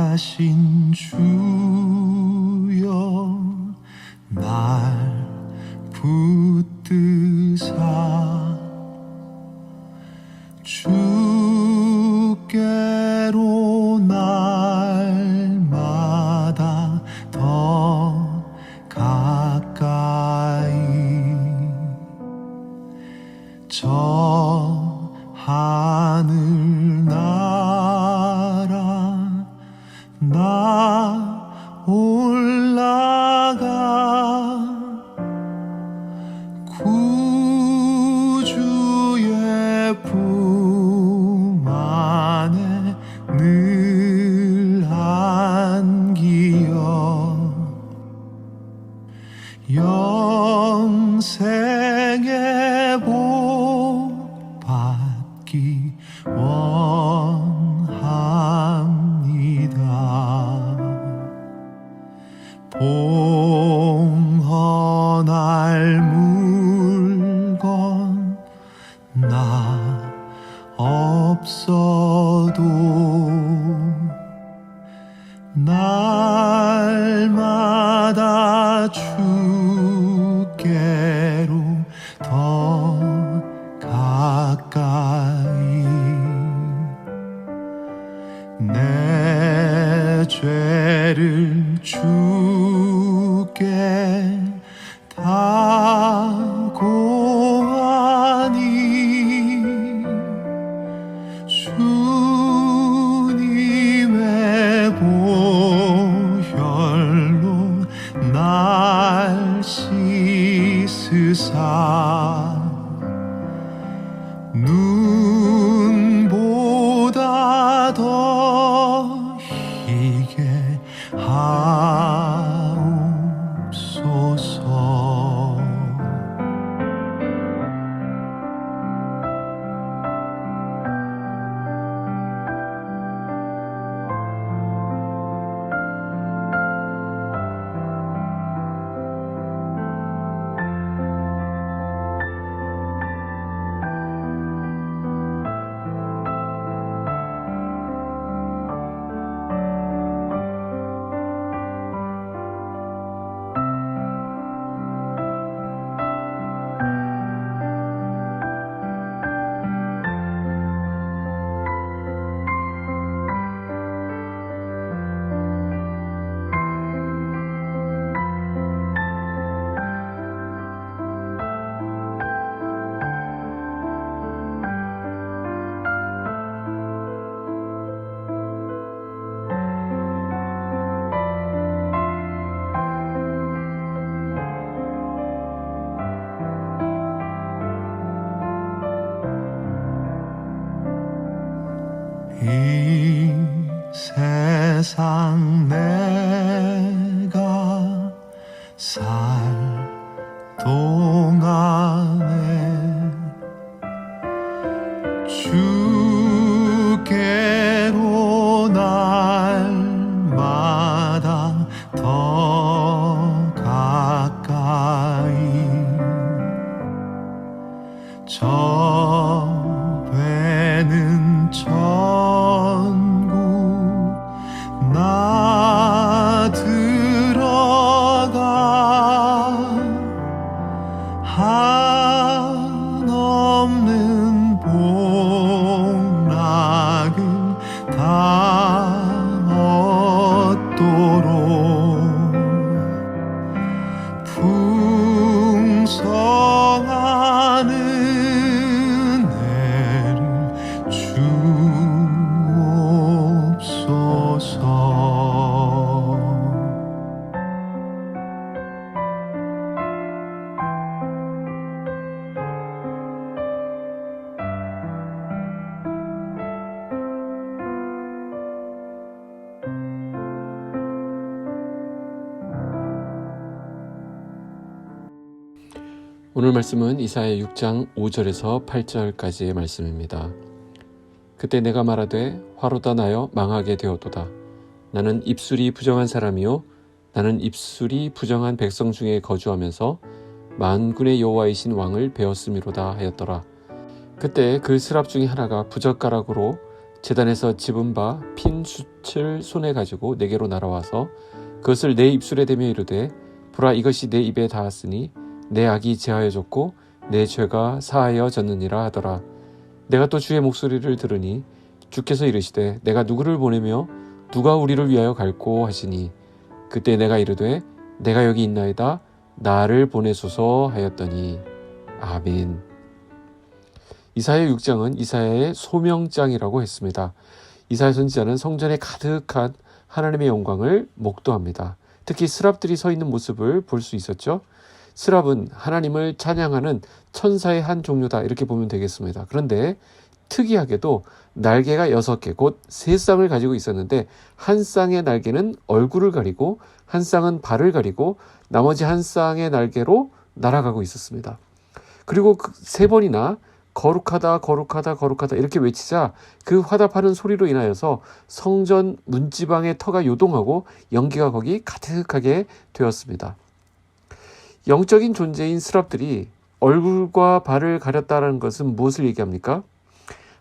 귀하신 주여 날 붙드사 주께로 날마다 더 가까이 저 하늘 나라 나 올라가 구주의 품 안에 늘 안기어 영생의 복 받기 원합니다. 봉헌할 물건 나 없어도 날마다 주께로 더 가까이 내 죄를 주께 다 고하니 주님의 보혈로 날 씻으사 눈보다 더 희게 하옵소서. 이 세상 내가 살 동안에 주께로 날마다 더 가까이 저 배는 천국 나 들어가 한없는 복락을 다 얻도록 풍성한 은혜를 주옵소서. 오늘 말씀은 이사야 6장 5절에서 8절까지의 말씀입니다. 그때 내가 말하되 화로다 나여 망하게 되었도다. 나는 입술이 부정한 사람이요 나는 입술이 부정한 백성 중에 거주하면서 만군의 여호와이신 왕을 배웠음이로다 하였더라. 그때 그 스랍 중에 하나가 부젓가락으로 제단에서 집은 바 핀 숯을 손에 가지고 내게로 날아와서 그것을 내 입술에 대며 이르되 보라 이것이 내 입에 닿았으니 내 악이 제하여졌고 내 죄가 사하여졌느니라 하더라. 내가 또 주의 목소리를 들으니 주께서 이르시되 내가 누구를 보내며 누가 우리를 위하여 갈꼬 하시니 그때 내가 이르되 내가 여기 있나이다 나를 보내소서 하였더니 아멘. 이사야 6장은 이사야의 소명장이라고 했습니다. 이사야 선지자는 성전에 가득한 하나님의 영광을 목도합니다. 특히 스랍들이 서 있는 모습을 볼 수 있었죠. 스랍은 하나님을 찬양하는 천사의 한 종류다 이렇게 보면 되겠습니다. 그런데 특이하게도 날개가 6개 곧 3쌍을 가지고 있었는데 한 쌍의 날개는 얼굴을 가리고 한 쌍은 발을 가리고 나머지 한 쌍의 날개로 날아가고 있었습니다. 그리고 3번이나 거룩하다 거룩하다 거룩하다 이렇게 외치자 그 화답하는 소리로 인하여서 성전 문지방의 터가 요동하고 연기가 거기 가득하게 되었습니다. 영적인 존재인 스랍들이 얼굴과 발을 가렸다는 것은 무엇을 얘기합니까?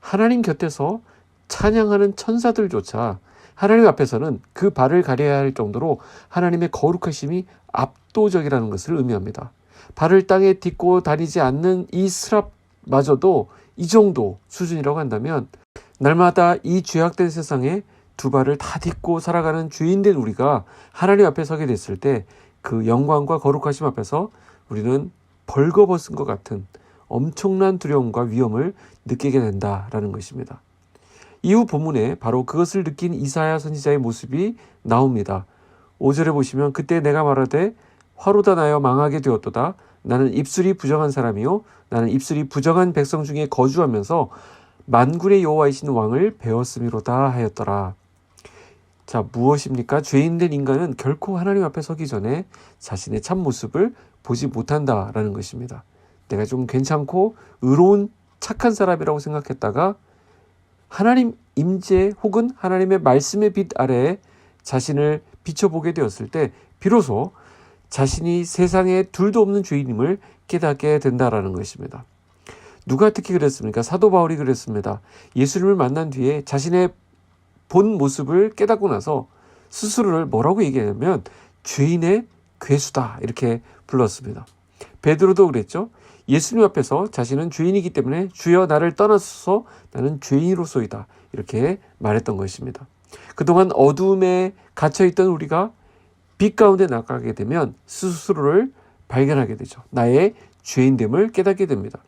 하나님 곁에서 찬양하는 천사들조차 하나님 앞에서는 그 발을 가려야 할 정도로 하나님의 거룩하심이 압도적이라는 것을 의미합니다. 발을 땅에 딛고 다니지 않는 이 스랍마저도 이 정도 수준이라고 한다면 날마다 이 죄악된 세상에 2발을 다 딛고 살아가는 죄인된 우리가 하나님 앞에 서게 됐을 때 그 영광과 거룩하심 앞에서 우리는 벌거벗은 것 같은 엄청난 두려움과 위험을 느끼게 된다라는 것입니다. 이후 본문에 바로 그것을 느낀 이사야 선지자의 모습이 나옵니다. 5절에 보시면 그때 내가 말하되 화로다 나여 망하게 되었도다. 나는 입술이 부정한 사람이요 나는 입술이 부정한 백성 중에 거주하면서 만군의 여호와이신 왕을 배웠음이로다 하였더라. 자, 무엇입니까? 죄인된 인간은 결코 하나님 앞에 서기 전에 자신의 참모습을 보지 못한다라는 것입니다. 내가 좀 괜찮고 의로운 착한 사람이라고 생각했다가 하나님 임재 혹은 하나님의 말씀의 빛 아래에 자신을 비춰보게 되었을 때 비로소 자신이 세상에 둘도 없는 죄인임을 깨닫게 된다라는 것입니다. 누가 특히 그랬습니까? 사도 바울이 그랬습니다. 예수님을 만난 뒤에 자신의 본 모습을 깨닫고 나서 스스로를 뭐라고 얘기하냐면 죄인의 괴수다 이렇게 불렀습니다. 베드로도 그랬죠. 예수님 앞에서 자신은 죄인이기 때문에 주여 나를 떠나소서 나는 죄인으로소이다 이렇게 말했던 것입니다. 그동안 어두움에 갇혀있던 우리가 빛 가운데 나가게 되면 스스로를 발견하게 되죠. 나의 죄인됨을 깨닫게 됩니다.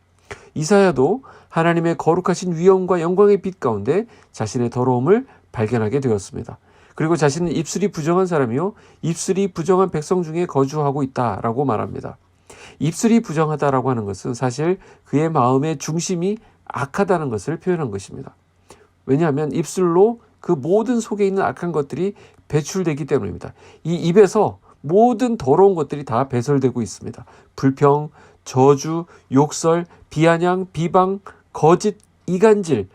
이사야도 하나님의 거룩하신 위엄과 영광의 빛 가운데 자신의 더러움을 발견하게 되었습니다. 그리고 자신은 입술이 부정한 사람이요 입술이 부정한 백성 중에 거주하고 있다라고 말합니다. 입술이 부정하다라고 하는 것은 사실 그의 마음의 중심이 악하다는 것을 표현한 것입니다. 왜냐하면 입술로 그 모든 속에 있는 악한 것들이 배출되기 때문입니다. 이 입에서 모든 더러운 것들이 다 배설되고 있습니다. 불평, 저주, 욕설, 비아냥, 비방, 거짓, 이간질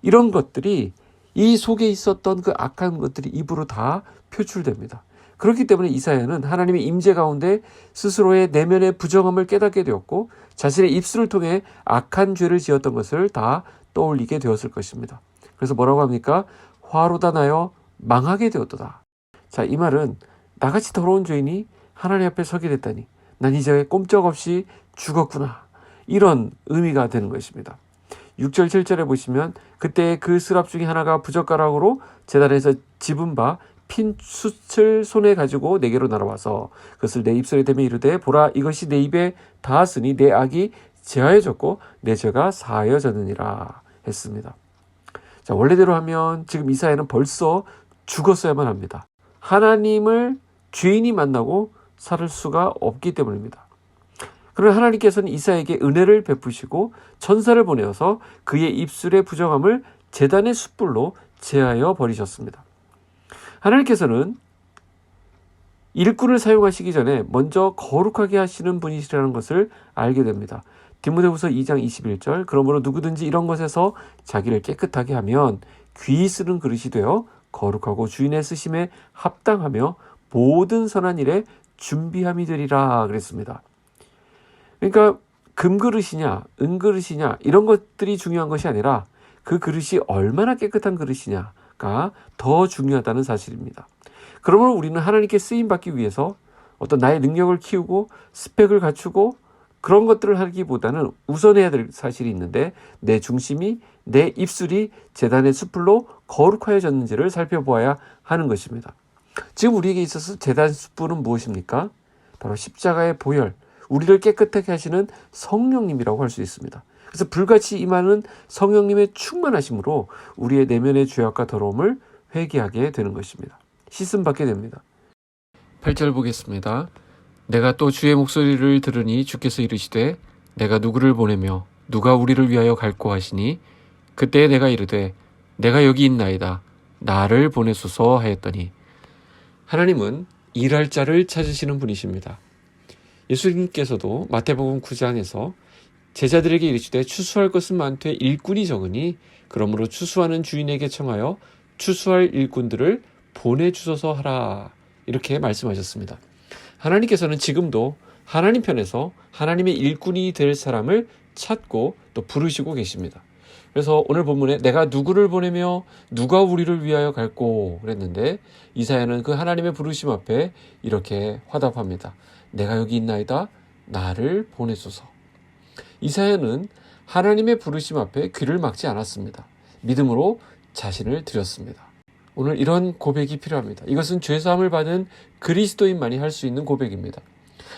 이런 것들이 이 속에 있었던 그 악한 것들이 입으로 다 표출됩니다. 그렇기 때문에 이사야는 하나님의 임재 가운데 스스로의 내면의 부정함을 깨닫게 되었고 자신의 입술을 통해 악한 죄를 지었던 것을 다 떠올리게 되었을 것입니다. 그래서 뭐라고 합니까? 화로다 나여 망하게 되었도다. 자, 이 말은 나같이 더러운 죄인이 하나님 앞에 서게 됐다니 난 이제 꼼짝없이 죽었구나 이런 의미가 되는 것입니다. 6절 7절에 보시면 그때 그 스랍 중에 하나가 부젓가락으로 제단에서 집은 바 핀 숯을 손에 가지고 내게로 날아와서 그것을 내 입술에 대며 이르되 보라 이것이 내 입에 닿았으니 내 악이 제하여졌고 내 죄가 사하여졌느니라 했습니다. 자, 원래대로 하면 지금 이사야는 벌써 죽었어야만 합니다. 하나님을 죄인이 만나고 살 수가 없기 때문입니다. 그러나 하나님께서는 이사야에게 은혜를 베푸시고 천사를 보내어서 그의 입술의 부정함을 제단의 숯불로 제하여 버리셨습니다. 하나님께서는 일꾼을 사용하시기 전에 먼저 거룩하게 하시는 분이시라는 것을 알게 됩니다. 디모데후서 2장 21절 그러므로 누구든지 이런 것에서 자기를 깨끗하게 하면 귀히 쓰는 그릇이 되어 거룩하고 주인의 쓰심에 합당하며 모든 선한 일에 준비함이 되리라 그랬습니다. 그러니까 금그릇이냐 은그릇이냐 이런 것들이 중요한 것이 아니라 그 그릇이 얼마나 깨끗한 그릇이냐가 더 중요하다는 사실입니다. 그러므로 우리는 하나님께 쓰임받기 위해서 어떤 나의 능력을 키우고 스펙을 갖추고 그런 것들을 하기보다는 우선해야 될 사실이 있는데 내 중심이, 내 입술이 제단의 숯불로 거룩하여졌는지를 살펴보아야 하는 것입니다. 지금 우리에게 있어서 제단 숯불은 무엇입니까? 바로 십자가의 보혈, 우리를 깨끗하게 하시는 성령님이라고 할 수 있습니다. 그래서 불같이 임하는 성령님의 충만하심으로 우리의 내면의 죄악과 더러움을 회개하게 되는 것입니다. 씻음 받게 됩니다. 8절 보겠습니다. 내가 또 주의 목소리를 들으니 주께서 이르시되 내가 누구를 보내며 누가 우리를 위하여 갈꼬 하시니 그때 내가 이르되 내가 여기 있나이다 나를 보내소서 하였더니 하나님은 일할 자를 찾으시는 분이십니다. 예수님께서도 마태복음 9장에서 제자들에게 이르시되 추수할 것은 많되 일꾼이 적으니 그러므로 추수하는 주인에게 청하여 추수할 일꾼들을 보내주소서 하라 이렇게 말씀하셨습니다. 하나님께서는 지금도 하나님 편에서 하나님의 일꾼이 될 사람을 찾고 또 부르시고 계십니다. 그래서 오늘 본문에 내가 누구를 보내며 누가 우리를 위하여 갈꼬 그랬는데 이사야는 그 하나님의 부르심 앞에 이렇게 화답합니다. 내가 여기 있나이다 나를 보내소서. 이사야는 하나님의 부르심 앞에 귀를 막지 않았습니다. 믿음으로 자신을 드렸습니다. 오늘 이런 고백이 필요합니다. 이것은 죄사함을 받은 그리스도인만이 할 수 있는 고백입니다.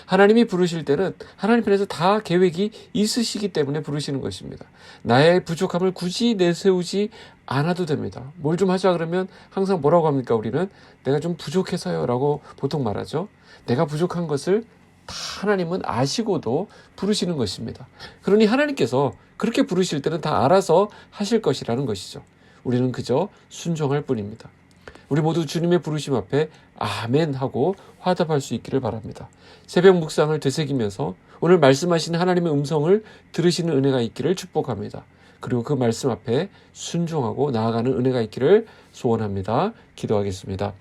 하나님이 부르실 때는 하나님 편에서 다 계획이 있으시기 때문에 부르시는 것입니다. 나의 부족함을 굳이 내세우지 않아도 됩니다. 뭘 좀 하자 그러면 항상 뭐라고 합니까? 우리는 내가 좀 부족해서요 라고 보통 말하죠. 내가 부족한 것을 다 하나님은 아시고도 부르시는 것입니다. 그러니 하나님께서 그렇게 부르실 때는 다 알아서 하실 것이라는 것이죠. 우리는 그저 순종할 뿐입니다. 우리 모두 주님의 부르심 앞에 아멘 하고 화답할 수 있기를 바랍니다. 새벽 묵상을 되새기면서 오늘 말씀하신 하나님의 음성을 들으시는 은혜가 있기를 축복합니다. 그리고 그 말씀 앞에 순종하고 나아가는 은혜가 있기를 소원합니다. 기도하겠습니다.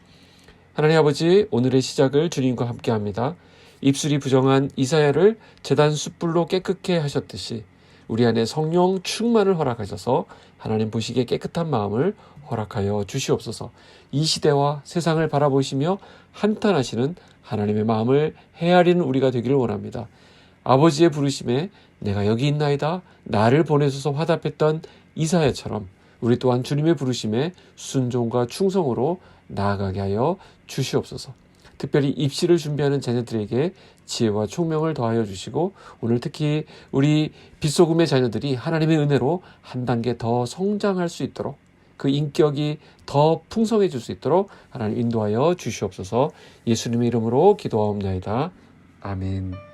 하나님 아버지, 오늘의 시작을 주님과 함께합니다. 입술이 부정한 이사야를 제단 숯불로 깨끗게 하셨듯이 우리 안에 성령 충만을 허락하셔서 하나님 보시기에 깨끗한 마음을 허락하여 주시옵소서. 이 시대와 세상을 바라보시며 한탄하시는 하나님의 마음을 헤아리는 우리가 되기를 원합니다. 아버지의 부르심에 내가 여기 있나이다 나를 보내소서 화답했던 이사야처럼 우리 또한 주님의 부르심에 순종과 충성으로 나아가게 하여 주시옵소서. 특별히 입시를 준비하는 자녀들에게 지혜와 총명을 더하여 주시고 오늘 특히 우리 빗소금의 자녀들이 하나님의 은혜로 한 단계 더 성장할 수 있도록 그 인격이 더 풍성해질 수 있도록 하나님 인도하여 주시옵소서. 예수님의 이름으로 기도하옵나이다. 아멘.